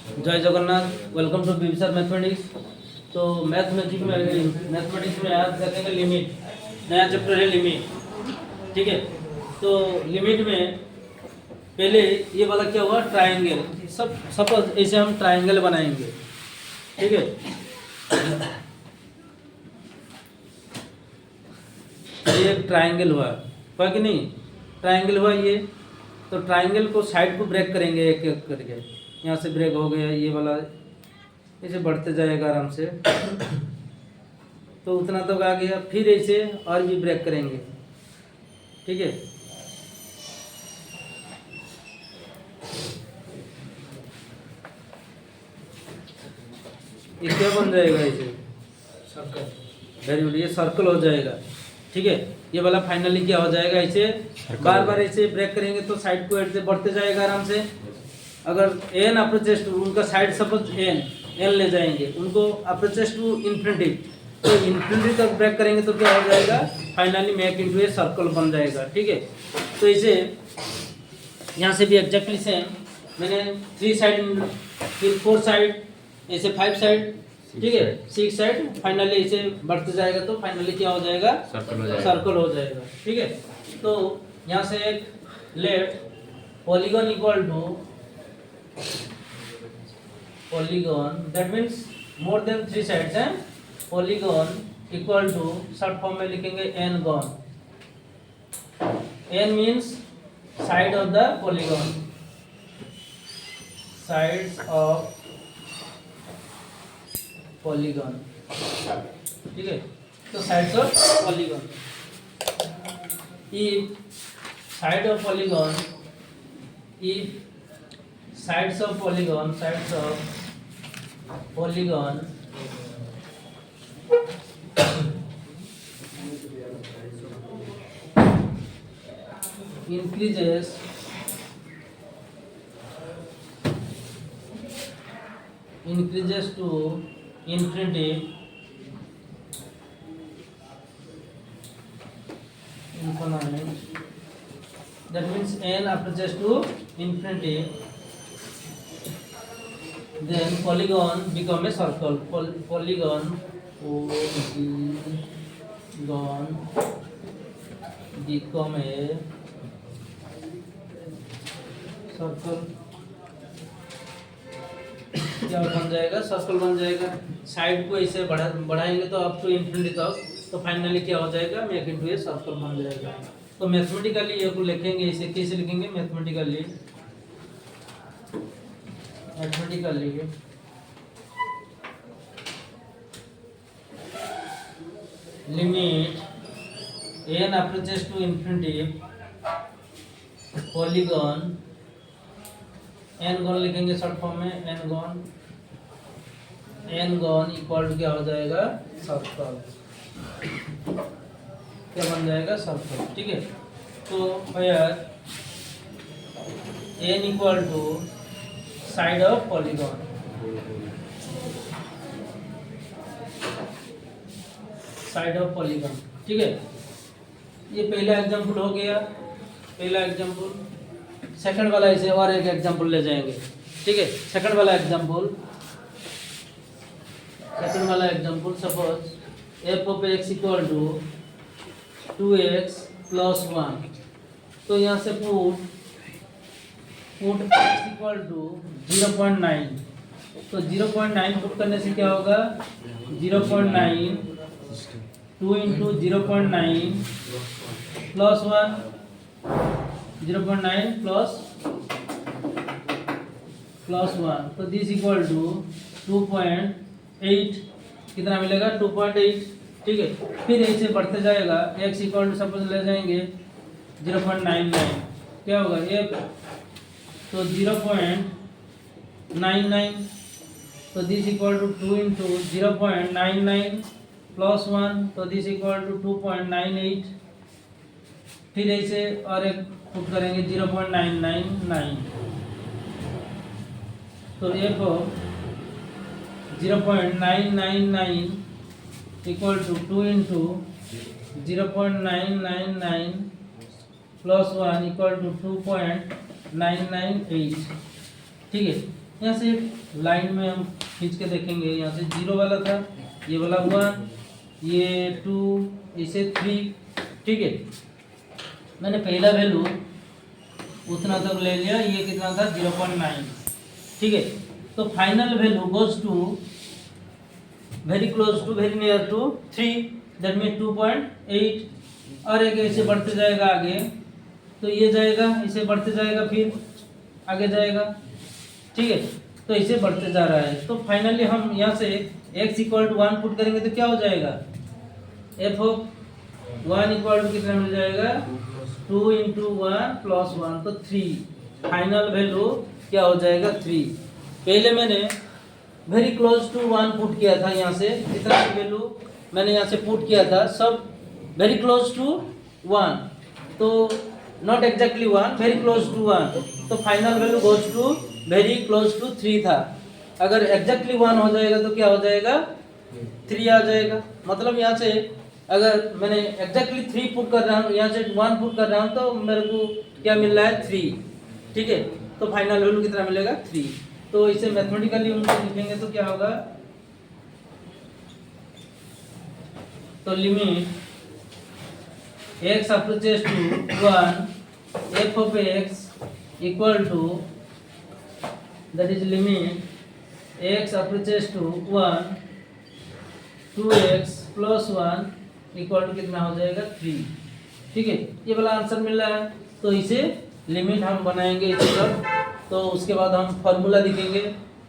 जय Jagannath. Welcome to बीबीसर mathematics. तो मैथमेटिक्स में आज देखेंगे लिमिट। नया चैप्टर है लिमिट। ठीक है, तो लिमिट में पहले ये वाला क्या हुआ, ट्रायंगल। सपोज ऐसे हम ट्रायंगल बनाएंगे। ठीक है, ये एक ट्रायंगल हुआ कि नहीं? ट्रायंगल हुआ ये, तो ट्रायंगल को साइड को ब्रेक करेंगे एक एक करके। यहाँ से ब्रेक हो गया, ये वाला ऐसे बढ़ते जाएगा आराम से, तो उतना तो आ गया। फिर ऐसे और भी ब्रेक करेंगे। ठीक है, ये क्या बन जाएगा? ऐसे सर्कल। वेरी गुड, ये सर्कल हो जाएगा। ठीक है, ये वाला फाइनली क्या हो जाएगा? ऐसे बार बार ऐसे ब्रेक करेंगे तो साइड को ऐसे बढ़ते जाएगा आराम से। अगर एन अप्रोचेस टू, उनका साइड सपोज एन ले जाएंगे, उनको अप्रोचेस टू इन्फिनिटी, तो इन्फिनिटी तक ब्रेक करेंगे तो क्या हो जाएगा? Finally make into a circle बन जाएगा। ठीक है, तो इसे यहाँ से भी एग्जैक्टली सेम, मैंने 3 साइड, फिर 4 साइड, ऐसे 5 साइड, ठीक है, 6 साइड, फाइनली इसे बढ़ते जाएगा तो फाइनली क्या हो जाएगा? सर्कल हो जाएगा। ठीक है, तो यहाँ से एक let polygon equal to polygon, that means more than 3 sides है। polygon equal to short form में लिखेंगे n-gon। n means side of the polygon, sides of polygon। ठीक है, तो sides of polygon, if side of polygon, if sides of polygon increases to infinity, that means n approaches to infinity, then polygon become a circle। polygon become a circle। क्या बन जाएगा? Circle बन जाएगा। Side को ऐसे बढ़ाएंगे तो up to infinity तक, तो फाइनली क्या हो जाएगा? मेक इनटू ए सर्कल बन जाएगा। तो मैथमेटिकली ये को लिखेंगे इसे, कैसे लिखेंगे? Mathematically limit n approaches to infinity, polygon n-gon लिखेंगे शॉर्ट फॉर्म में n-gon इक्वल टू क्या हो जाएगा? सर्कल। क्या बन जाएगा? सर्कल। ठीक है, तो where n equal to side of polygon, side of polygon. ठीक है, ये पहला एग्जांपल हो गया, पहला एग्जांपल। सेकंड वाला इसे और एक एग्जांपल ले जाएंगे। ठीक है, सेकंड वाला example suppose F of X equal to 2x + 1, तो यहाँ से पुट x इक्वल टू 0.9, तो 0.9 पुट करने से क्या होगा? 0.9 2 इंटू 0.9 प्लस 1, 0.9 प्लस 1, तो दिस इक्वल टू 2.8। कितना मिलेगा? 2.8। ठीक है, फिर ऐसे बढ़ते जाएगा। x इक्वल टू सपोज ले जाएंगे 0.99, क्या होगा? ये तो 0.99, तो this equal to 2 into 0.99 plus 1, तो दिस इक्वल टू 2.98। फिर ऐसे और एक पुट करेंगे 0.999, तो f 0.999 equal to 2 into 0.999 plus 1 equal to 2.998। ठीक है, यहाँ से लाइन में हम खींच के देखेंगे, यहाँ से 0 वाला था, ये वाला 1, ये 2, इसे 3, ठीक है। मैंने पहला वैल्यू उतना तक ले लिया, ये कितना था 0.9, ठीक है। तो final value goes to very close to very near to 3, that mean 2.8, और एक ऐसे बढ़ते जाएगा आगे, तो ये जाएगा इसे बढ़ते जाएगा, फिर आगे जाएगा, ठीक है। तो इसे बढ़ते जा रहा है। तो फाइनली हम यहाँ से x इक्वल टू 1 पुट करेंगे तो क्या हो जाएगा, f ऑफ 1 इक्वल टू कितना मिल जाएगा 2 इंटू 1 प्लस 1, तो 3। फाइनल वैल्यू क्या हो जाएगा 3। पहले मैंने वेरी क्लोज टू 1 पुट किया था, यहाँ से कितना वैल्यू मैंने यहाँ से पुट किया था, सब वेरी क्लोज टू 1, तो not exactly 1, very close to 1, तो final value goes to very close to 3 था। अगर एग्जैक्टली 1 हो जाएगा तो क्या हो जाएगा 3 आ जाएगा। मतलब यहाँ से अगर मैंने एग्जैक्टली 3 पुट कर रहा हूँ, यहाँ से 1 पुट कर रहा हूँ, तो मेरे को क्या मिल रहा है 3, ठीक है। तो फाइनल वैल्यू कितना मिलेगा 3। तो इसे मैथमेटिकली उनको लिखेंगे तो क्या होगा, तो limit x approaches to 1, f of x equal to, that is limit x approaches to 1, 2x plus 1 equal to कितना हो जाएगा 3, ठीक है। ये वाला आंसर मिल रहा है। तो इसे लिमिट हम बनाएंगे इस तरफ, तो उसके बाद हम फॉर्मूला लिखेंगे।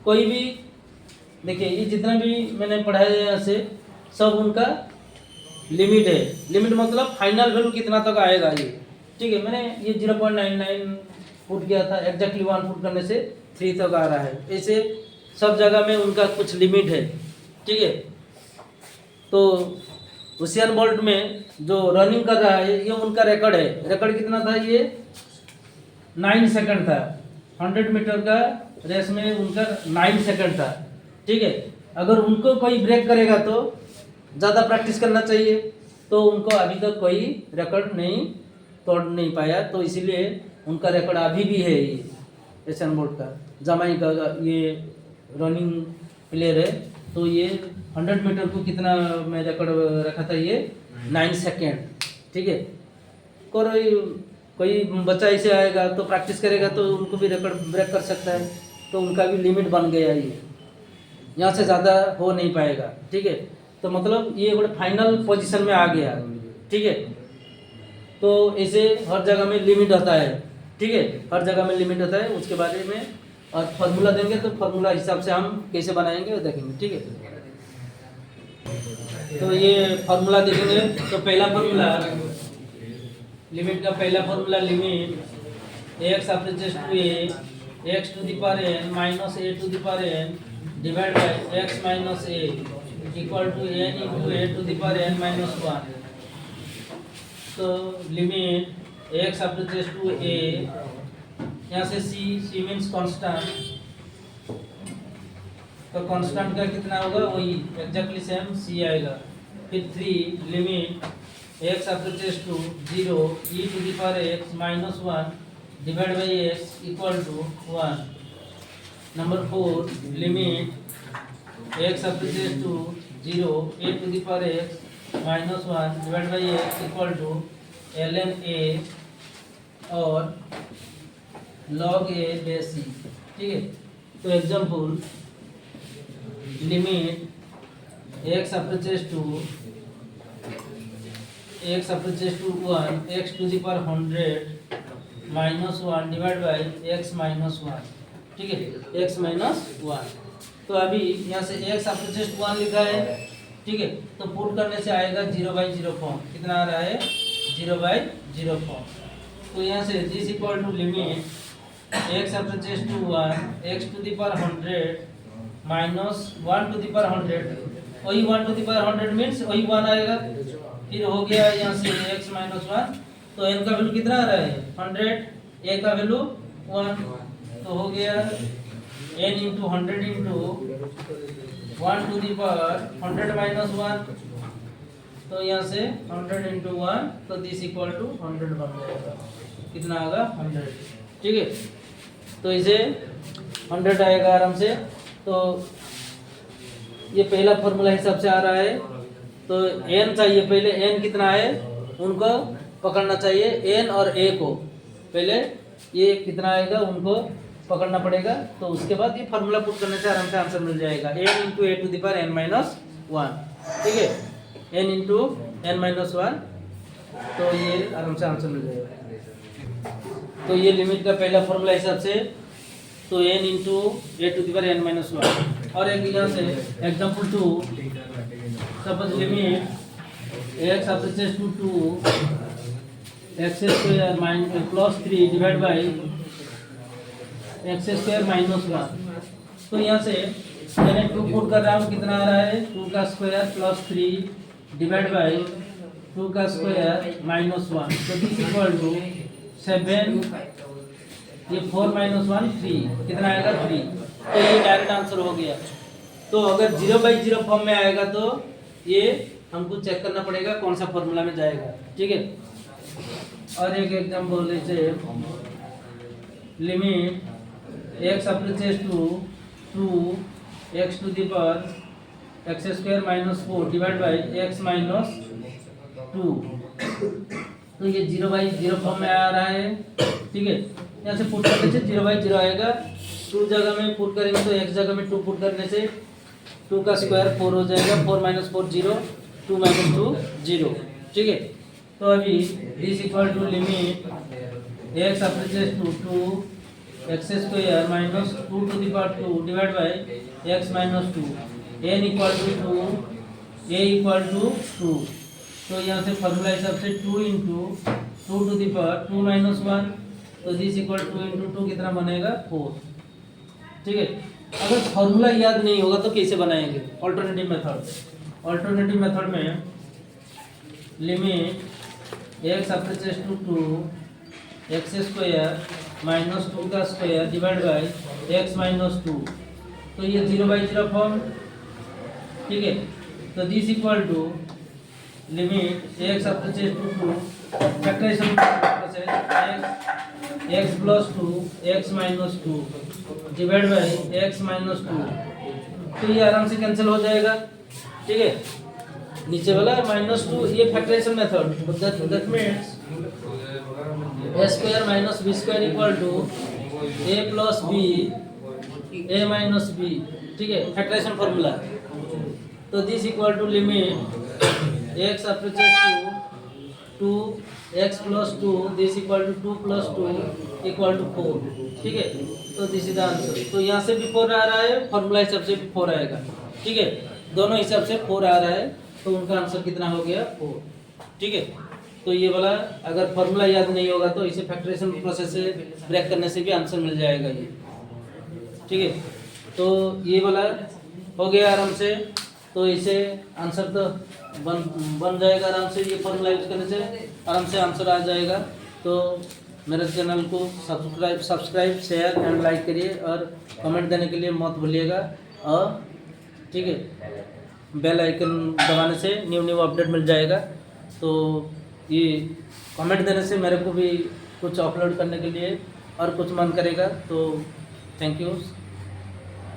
कोई भी देखिए, ये जितना भी मैंने पढ़ाया है यहाँ से सब उनका लिमिट है। लिमिट मतलब फाइनल वैल्यू कितना तक आएगा ये, ठीक है। मैंने ये 0.99 पुट किया था, एग्जैक्टली 1 पुट करने से 3 तक आ रहा है। ऐसे सब जगह में उनका कुछ लिमिट है, ठीक है। तो हुसैन बोल्ट में जो रनिंग कर रहा है, ये उनका रिकॉर्ड है। रिकॉर्ड कितना था, ये 9 सेकंड था। 100 मीटर का रेस में उनका 9 सेकंड था, ठीक है। अगर उनको कोई ब्रेक करेगा तो ज़्यादा प्रैक्टिस करना चाहिए, तो उनको अभी तक कोई रिकॉर्ड नहीं तोड़ नहीं पाया, तो इसीलिए उनका रिकॉर्ड अभी भी है। ये हुसैन बोल्ट का, जमाई का ये रनिंग प्लेयर है। तो ये 100 मीटर को कितना मैं रिकॉर्ड रखा था, ये 9 सेकेंड, ठीक है। कोई बच्चा ऐसे आएगा तो प्रैक्टिस करेगा तो उनको भी रिकॉर्ड ब्रेक कर सकता है। तो उनका भी लिमिट बन गया, ये यहाँ से ज़्यादा हो नहीं पाएगा, ठीक है। तो मतलब ये बड़े फाइनल पोजीशन में आ गया, ठीक है। तो ऐसे हर जगह में लिमिट होता है, ठीक है। हर जगह में लिमिट होता है, उसके बारे में और फार्मूला देंगे तो फार्मूला हिसाब से हम कैसे बनाएंगे वो देखेंगे, ठीक है। तो ये फार्मूला देखेंगे। तो पहला फार्मूला लिमिट का, पहला formula limit x approaches to a, x to the power n minus a to the power n divide by x minus a equal to n into a to the power n minus 1। तो limit x approaches to a, यहाँ से c means constant, तो constant का कितना होगा वही exactly same c आएगा। फिर 3 limit x approaches to 0 e to the power x minus 1 divide by x equal to 1। Number 4 limit x approaches to 0 a to the power x minus 1 divide by x equal to ln a और log a base c, ठीक है। तो example limit x approaches to 1 x to the power 100 minus 1 divide by x minus 1, ठीक है, x minus 1। तो अभी यहाँ से x अप्रोचेस टू 1 लिखा है, ठीक है। तो पुट करने से आएगा 0/0 फॉर्म, कितना आ रहा है 0/0 फॉर्म। तो यहाँ से this equal to limit x approaches to 1 x to the power 100 minus 1 to the power 100, वही 1 टू द पावर 100 मीन्स वही 1 आएगा। फिर हो गया यहाँ से x माइनस 1, तो n का वैल्यू कितना आ रहा है 100, a का वैल्यू 1, तो हो गया n into 100 into 1 to the power 100 minus 1, तो यहाँ से 100 इंटू 1, तो दिस इक्वल टू 100 बन जाएगा। कितना होगा 100, ठीक है। तो इसे 100 आएगा आराम से। तो ये पहला फॉर्मूला हिसाब से आ रहा है। तो n चाहिए, पहले n कितना है उनको पकड़ना चाहिए, n और a को पहले ये कितना आएगा उनको पकड़ना पड़ेगा। तो उसके बाद ये फार्मूला पुट करने से आराम से आंसर मिल जाएगा, n into A to the power n minus 1, ठीक है, n इंटू n माइनस 1। तो ये आराम से आंसर मिल जाएगा। तो ये लिमिट का पहला फार्मूला हिसाब से, तो n into A to the power n minus 1। और एक यहाँ से example 2, suppose limit x approaches to 2 x square minus plus 3 divide by X square minus 1। तो यहाँ से मैंने 2 पुट कर रहा हूँ, कितना आ रहा है 2 का स्क्वायर प्लस 3 डिवाइड बाई 2 का स्क्वायर माइनस 1। तो दिस इक्वल टू 7, ये 4 माइनस 1 3, कितना आएगा 3। तो ये डायरेक्ट आंसर हो गया। तो अगर 0/0 फॉर्म में आएगा तो ये हमको चेक करना पड़ेगा कौन सा फॉर्मूला में जाएगा, ठीक है। और एक एग्जाम्पल जैसे limit x approaches to 2x to the power x square minus 4 divide by x minus 2। तो ये 0/0 फॉर्म में आ रहा है, ठीक है। यहाँ से पुट करने से 0/0 आएगा। 2 जगह में पुट करेंगे तो x जगह में 2 पुट करने से 2 का स्क्वायर 4 हो जाएगा, 4 माइनस 4 0, 2 माइनस 2 0, ठीक है। तो अभी this equal to limit x approaches to 2x square minus 2 to the power 2 divide by x minus 2, n equal to 2, a equal to 2। तो यहाँ से फॉर्मूला हिसाब से 2 into 2 to the power 2 minus 1। तो दिस इक्वल 2 इंटू 2 कितना बनेगा 4, ठीक है। अगर फॉर्मूला याद नहीं होगा तो कैसे बनाएंगे, ऑल्टरनेटिव मेथड। ऑल्टरनेटिव मेथड में limit x approaches to 2x square minus 2 का square divide by x minus 2। तो ये 0/0 फॉर्म, ठीक है। तो this equal to limit x approaches to 2 factorisation x plus 2 x minus 2 divide by x minus 2। तो ये आराम से कैंसिल हो जाएगा, ठीक है। नीचे वाला -2, ये factorisation method, that means a square minus b square equal to a plus b a minus b, ठीक है, फैक्टराइजेशन फार्मूला। तो this equal to limit x approaches to 2x plus 2, this equal to 2 plus 2 equal to 4, ठीक है। तो this is the answer. तो यहाँ से भी 4 आ रहा है, फार्मूला हिसाब से भी 4 आएगा, ठीक है। दोनों हिसाब से 4 आ रहा है, तो उनका आंसर कितना हो गया 4, ठीक है। तो ये वाला अगर फार्मूला याद नहीं होगा तो इसे फैक्टराइजेशन प्रोसेस से ब्रेक करने से भी आंसर मिल जाएगा ये, ठीक है। तो ये वाला हो गया आराम से। तो इसे आंसर तो बन जाएगा आराम से, ये फार्मूला यूज करने से आराम से आंसर आ जाएगा। तो मेरे चैनल को सब्सक्राइब शेयर एंड लाइक करिए और कमेंट देने के लिए मत भूलिएगा। और ठीक है, बेल आइकन दबाने से न्यू अपडेट मिल जाएगा। तो ये कमेंट देने से मेरे को भी कुछ अपलोड करने के लिए और कुछ मन करेगा। तो थैंक यू।